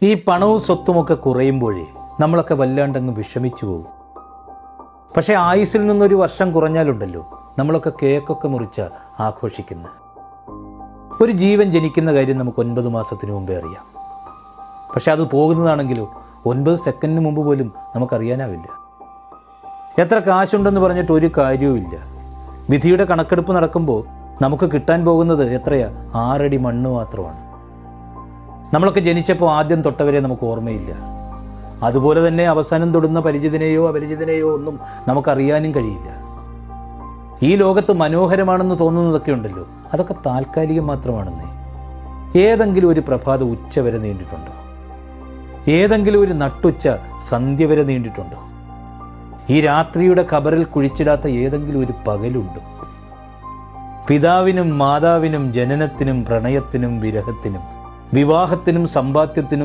ഈ പണവും സ്വത്തുമൊക്കെ കുറയുമ്പോഴേ നമ്മളൊക്കെ വല്ലാണ്ടങ്ങ് വിഷമിച്ചു പോകും. പക്ഷേ ആയുസ്സിൽ നിന്നൊരു വർഷം കുറഞ്ഞാലുണ്ടല്ലോ നമ്മളൊക്കെ കേക്കൊക്കെ മുറിച്ച ആഘോഷിക്കുന്ന ഒരു ജീവൻ ജനിക്കുന്ന കാര്യം നമുക്ക് 9 മാസത്തിന് മുമ്പേ അറിയാം. പക്ഷെ അത് പോകുന്നതാണെങ്കിലോ 9 സെക്കൻഡിന് മുമ്പ് പോലും നമുക്കറിയാനാവില്ല. എത്ര കാശുണ്ടെന്ന് പറഞ്ഞിട്ട് ഒരു കാര്യവുമില്ല. വിധിയുടെ കണക്കെടുപ്പ് നടക്കുമ്പോൾ നമുക്ക് കിട്ടാൻ പോകുന്നത് എത്രയാ? 6 അടി മണ്ണ് മാത്രമാണ്. നമ്മളൊക്കെ ജനിച്ചപ്പോൾ ആദ്യം തൊട്ടവരെ നമുക്ക് ഓർമ്മയില്ല. അതുപോലെ തന്നെ അവസാനം തൊടുന്ന പരിചിതനെയോ അപരിചിതനെയോ ഒന്നും നമുക്കറിയാനും കഴിയില്ല. ഈ ലോകത്ത് മനോഹരമാണെന്ന് തോന്നുന്നതൊക്കെ ഉണ്ടല്ലോ, അതൊക്കെ താൽക്കാലികം മാത്രമാണെന്നേ. ഏതെങ്കിലും ഒരു പ്രഭാതം ഉച്ച വരെ നീണ്ടിട്ടുണ്ടോ? ഏതെങ്കിലും ഒരു നട്ടുച്ച സന്ധ്യ വരെ നീണ്ടിട്ടുണ്ടോ? ഈ രാത്രിയുടെ ഖബറിൽ കുഴിച്ചിടാത്ത ഏതെങ്കിലും ഒരു പകലുണ്ടോ? പിതാവിനും മാതാവിനും ജനനത്തിനും പ്രണയത്തിനും വിരഹത്തിനും വിവാഹത്തിനും സമ്പാദ്യത്തിനും